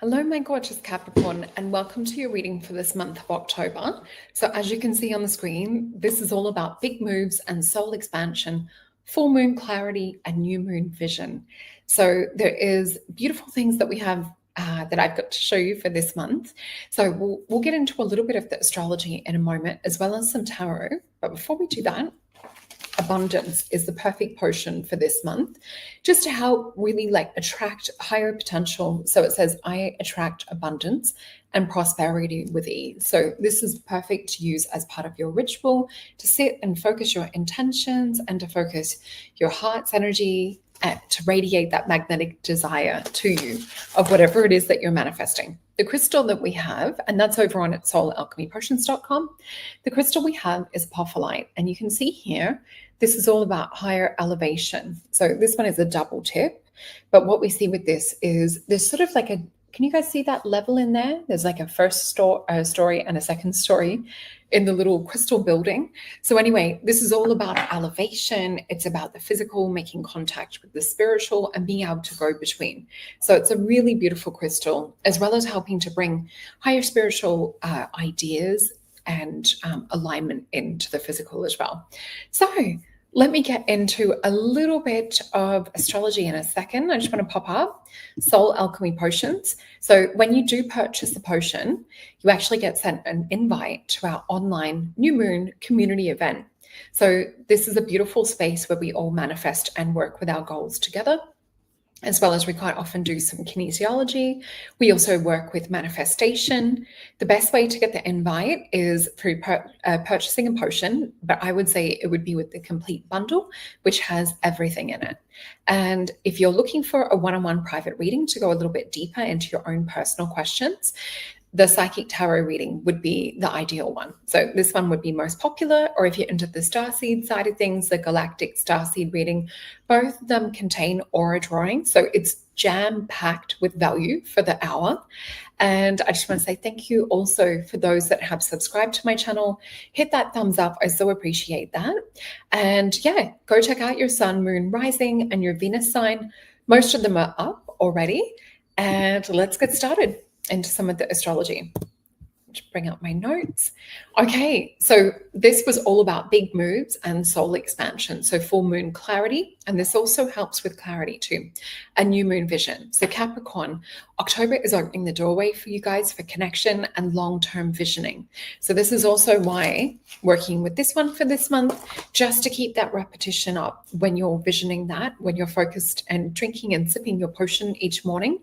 Hello, my gorgeous Capricorn, and welcome to your reading for this month of October. So as you can see on the screen, this is all about big moves and soul expansion, full moon clarity, and new moon vision. So there is beautiful things that we have that I've got to show you for this month. So we'll get into a little bit of the astrology in a moment, as well as some tarot. But before we do that, abundance is the perfect potion for this month, just to help really attract higher potential. So it says, I attract abundance and prosperity with ease. So this is perfect to use as part of your ritual, to sit and focus your intentions and to focus your heart's energy and to radiate that magnetic desire to you of whatever it is that you're manifesting. The crystal that we have, and that's over on at solalchemypotions.com, the crystal we have is apophyllite. And you can see here, this is all about higher elevation. So this one is a double tip. But what we see with this is there's sort of like a, can you guys see that level in there? There's like a first story and a second story in the little crystal building. So anyway, this is all about elevation. It's about the physical, making contact with the spiritual and being able to go between. So it's a really beautiful crystal, as well as helping to bring higher spiritual ideas and alignment into the physical as well. So let me get into a little bit of astrology in a second. I just want to pop up Soul Alchemy Potions. So when you do purchase the potion, you actually get sent an invite to our online new moon community event. So this is a beautiful space where we all manifest and work with our goals together, as well as we quite often do some kinesiology. We also work with manifestation. The best way to get the invite is through purchasing a potion, but I would say it would be with the complete bundle, which has everything in it. And if you're looking for a one-on-one private reading to go a little bit deeper into your own personal questions, the psychic tarot reading would be the ideal one. So this one would be most popular, or if you're into the starseed side of things, the galactic starseed reading, both of them contain aura drawing. So it's jam-packed with value for the hour. And I just want to say thank you also for those that have subscribed to my channel. Hit that thumbs up. I so appreciate that. And yeah, go check out your sun, moon, rising, and your Venus sign. Most of them are up already. And let's get started into some of the astrology. Just bring up my notes. Okay, so this was all about big moves and soul expansion. So full moon clarity, and this also helps with clarity too. A new moon vision. So Capricorn, October is opening the doorway for you guys for connection and long-term visioning. So this is also why working with this one for this month, just to keep that repetition up when you're visioning that, when you're focused and drinking and sipping your potion each morning,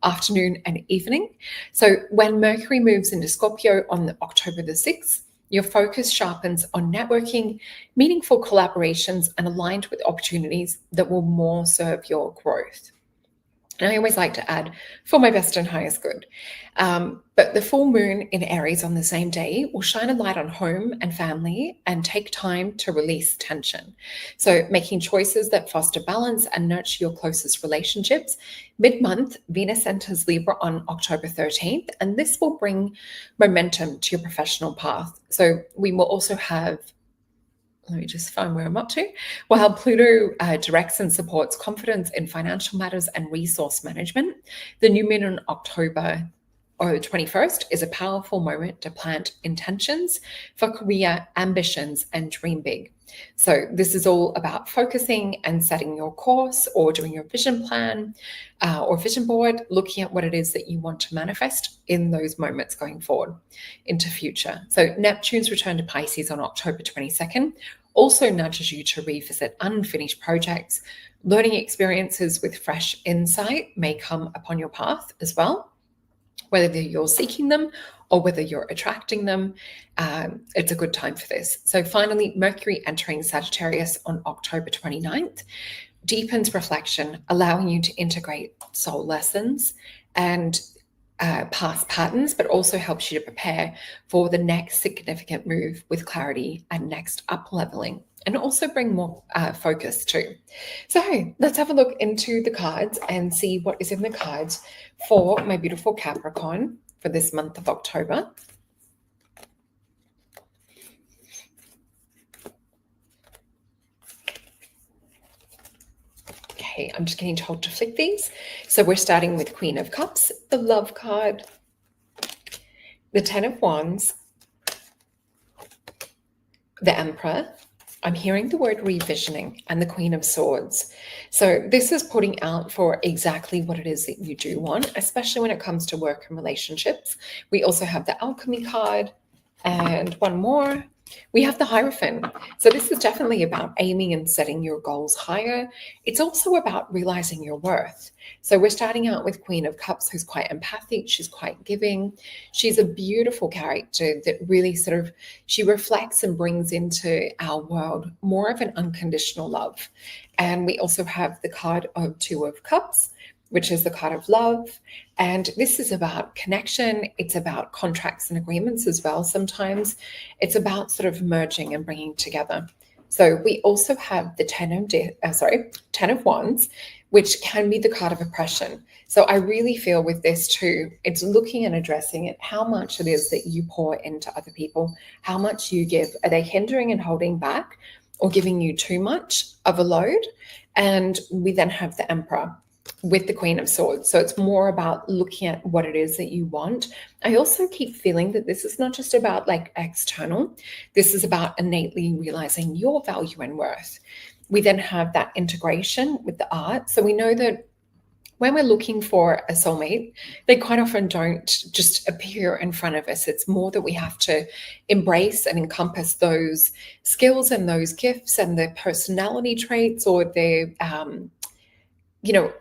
afternoon and evening. So when Mercury moves into Scorpio on October the 6th, your focus sharpens on networking, meaningful collaborations, and aligned with opportunities that will more serve your growth. And I always like to add, for my best and highest good. But the full moon in Aries on the same day will shine a light on home and family and take time to release tension. So making choices that foster balance and nurture your closest relationships. Mid-month, Venus enters Libra on October 13th, and this will bring momentum to your professional path. So we will also have, let me just find where I'm up to. While Pluto directs and supports confidence in financial matters and resource management, the new moon in October or the 21st is a powerful moment to plant intentions for career ambitions and dream big. So this is all about focusing and setting your course, or doing your vision plan or vision board, looking at what it is that you want to manifest in those moments going forward into future. So Neptune's return to Pisces on October 22nd also nudges you to revisit unfinished projects. Learning experiences with fresh insight may come upon your path as well, whether you're seeking them or whether you're attracting them. It's a good time for this. So finally, Mercury entering Sagittarius on October 29th deepens reflection, allowing you to integrate soul lessons and past patterns, but also helps you to prepare for the next significant move with clarity and next up leveling, and also bring more focus too. So let's have a look into the cards and see what is in the cards for my beautiful Capricorn for this month of October. Okay. Okay, I'm just getting told to flick these. So we're starting with Queen of Cups, the Love card, the Ten of Wands, the Emperor. I'm hearing the word revisioning, and the Queen of Swords. So this is putting out for exactly what it is that you do want, especially when it comes to work and relationships. We also have the Alchemy card, and one more. We have the Hierophant. So this is definitely about aiming and setting your goals higher. It's also about realizing your worth. So we're starting out with Queen of Cups, who's quite empathic. She's quite giving. She's a beautiful character that really sort of, she reflects and brings into our world more of an unconditional love. And we also have the card of Two of Cups, which is the card of love. And this is about connection. It's about contracts and agreements as well. Sometimes it's about sort of merging and bringing together. So we also have the Ten of Wands, which can be the card of oppression. So I really feel with this too, it's looking and addressing it, how much it is that you pour into other people, how much you give. Are they hindering and holding back or giving you too much of a load? And we then have the Emperor with the Queen of Swords. So it's more about looking at what it is that you want. I also keep feeling that this is not just about like external, this is about innately realizing your value and worth. We then have that integration with the art. So we know that when we're looking for a soulmate, they quite often don't just appear in front of us. It's more that we have to embrace and encompass those skills and those gifts and their personality traits or their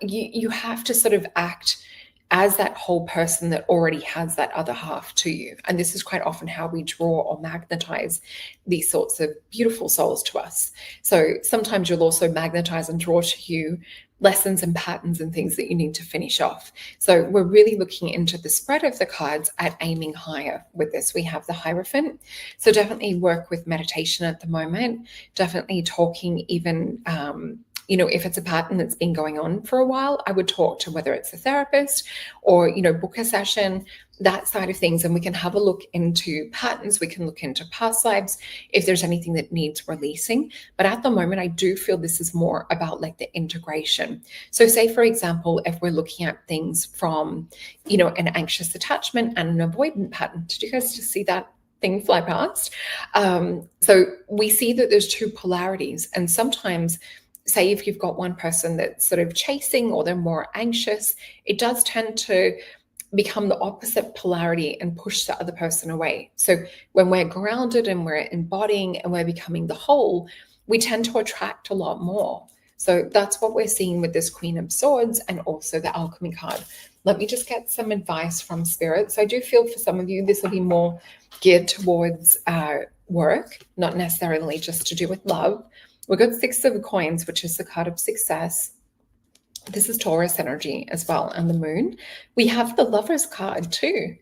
you have to sort of act as that whole person that already has that other half to you. And this is quite often how we draw or magnetize these sorts of beautiful souls to us. So sometimes you'll also magnetize and draw to you lessons and patterns and things that you need to finish off. So we're really looking into the spread of the cards at aiming higher with this. We have the Hierophant. So definitely work with meditation at the moment, definitely talking even if it's a pattern that's been going on for a while, I would talk to whether it's a therapist or, book a session, that side of things. And we can have a look into patterns. We can look into past lives if there's anything that needs releasing. But at the moment, I do feel this is more about like the integration. So say, for example, if we're looking at things from, an anxious attachment and an avoidant pattern, did you guys just see that thing fly past? So we see that there's two polarities. And sometimes, say if you've got one person that's sort of chasing or they're more anxious, it does tend to become the opposite polarity and push the other person away. So when we're grounded and we're embodying and we're becoming the whole, we tend to attract a lot more. So that's what we're seeing with this Queen of Swords and also the Alchemy card. Let me just get some advice from Spirit. So I do feel for some of you, this will be more geared towards work, not necessarily just to do with love. We've got Six of Coins, which is the card of success. This is Taurus energy as well, and the moon. We have the Lover's card too,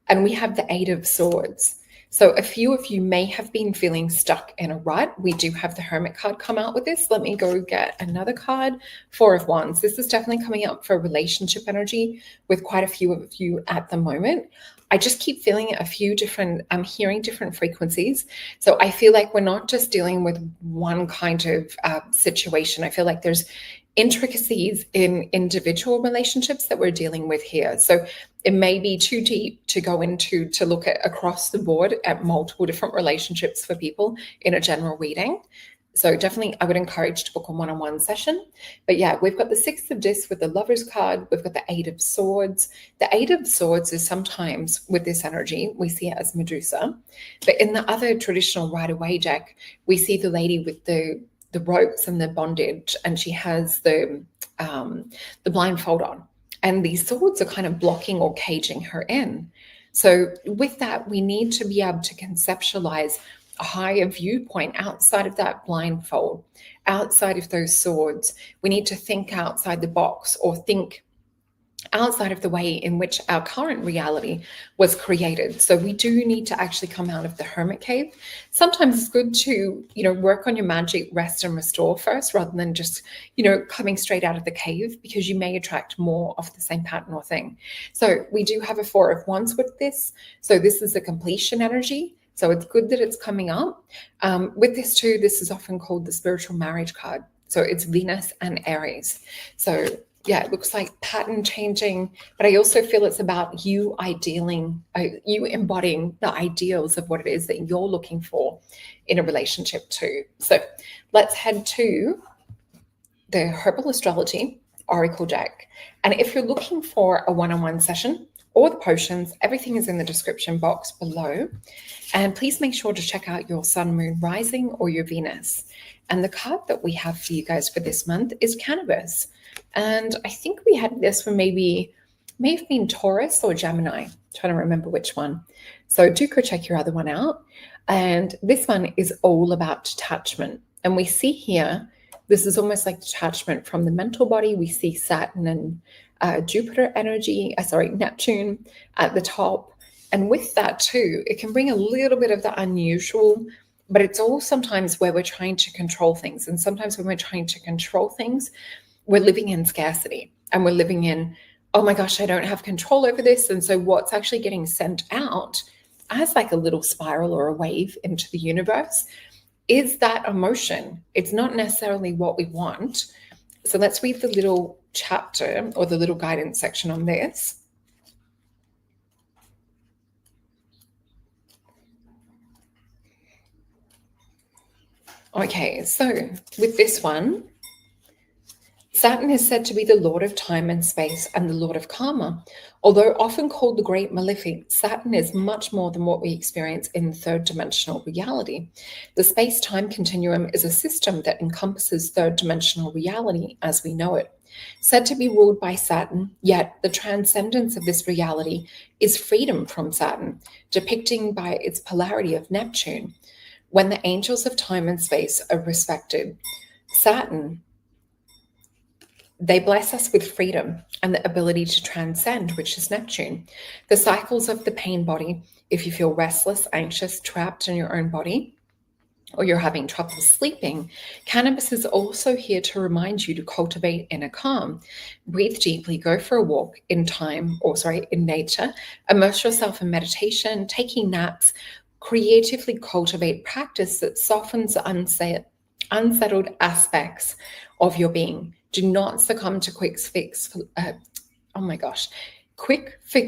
and we have the Eight of Swords. So a few of you may have been feeling stuck in a rut. We do have the Hermit card come out with this. Let me go get another card. Four of Wands. This is definitely coming up for relationship energy with quite a few of you at the moment. I just keep feeling I'm hearing different frequencies. So I feel like we're not just dealing with one kind of situation. I feel like there's intricacies in individual relationships that we're dealing with here. So it may be too deep to go into to look at across the board at multiple different relationships for people in a general reading. So definitely I would encourage to book a one-on-one session. But yeah, we've got the Six of Discs with the Lover's card. We've got the Eight of Swords. The Eight of Swords is sometimes with this energy, we see it as Medusa. But in the other traditional Rider-Waite deck, we see the lady with the ropes and the bondage, and she has the blindfold on. And these swords are kind of blocking or caging her in. So with that, we need to be able to conceptualize a higher viewpoint outside of that blindfold, outside of those swords. We need to think outside the box or think outside of the way in which our current reality was created. So we do need to actually come out of the hermit cave. Sometimes it's good to, work on your magic, rest and restore first, rather than just, coming straight out of the cave, because you may attract more of the same pattern or thing. So we do have a Four of Wands with this. So this is a completion energy. So it's good that it's coming up. With this too, this is often called the spiritual marriage card. So it's Venus and Aries. So yeah, it looks like pattern changing, but I also feel it's about you you embodying the ideals of what it is that you're looking for in a relationship too. So let's head to the Herbal Astrology Oracle deck. And if you're looking for a one-on-one session or the potions, everything is in the description box below. And please make sure to check out your Sun, Moon, Rising, or your Venus. And the card that we have for you guys for this month is Cannabis. And I think we had this for may have been Taurus or Gemini. I'm trying to remember which one. So do go check your other one out. And this one is all about detachment. And we see here, this is almost like detachment from the mental body. We see Saturn and Jupiter energy, Neptune at the top. And with that too, it can bring a little bit of the unusual, but it's all sometimes where we're trying to control things. And sometimes when we're trying to control things, we're living in scarcity and we're living in, oh my gosh, I don't have control over this. And so what's actually getting sent out as like a little spiral or a wave into the universe is that emotion. It's not necessarily what we want. So let's read the little chapter or the little guidance section on this. Okay, so with this one, Saturn is said to be the lord of time and space and the lord of karma. Although often called the great malefic, Saturn is much more than what we experience in third dimensional reality. The space-time continuum is a system that encompasses third dimensional reality as we know it. Said to be ruled by Saturn, yet the transcendence of this reality is freedom from Saturn, depicting by its polarity of Neptune. When the angels of time and space are respected, Saturn, they bless us with freedom and the ability to transcend, which is Neptune. The cycles of the pain body, if you feel restless, anxious, trapped in your own body, or you're having trouble sleeping, cannabis is also here to remind you to cultivate inner calm. Breathe deeply, go for a walk in nature, immerse yourself in meditation, taking naps, creatively cultivate practice that softens unsettled aspects of your being. Do not succumb to quick fix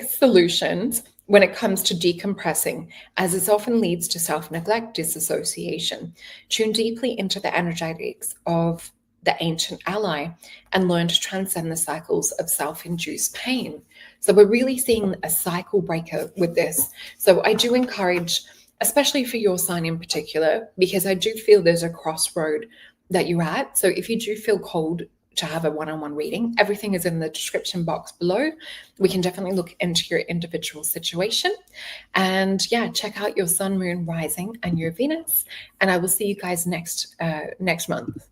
solutions when it comes to decompressing, as this often leads to self-neglect, disassociation. Tune deeply into the energetics of the ancient ally and learn to transcend the cycles of self-induced pain. So we're really seeing a cycle breaker with this. So I do encourage, especially for your sign in particular, because I do feel there's a crossroad that you're at. So if you do feel called to have a one-on-one reading, everything is in the description box below. We can definitely look into your individual situation. And yeah, check out your Sun, Moon, Rising, and your Venus. And I will see you guys next month.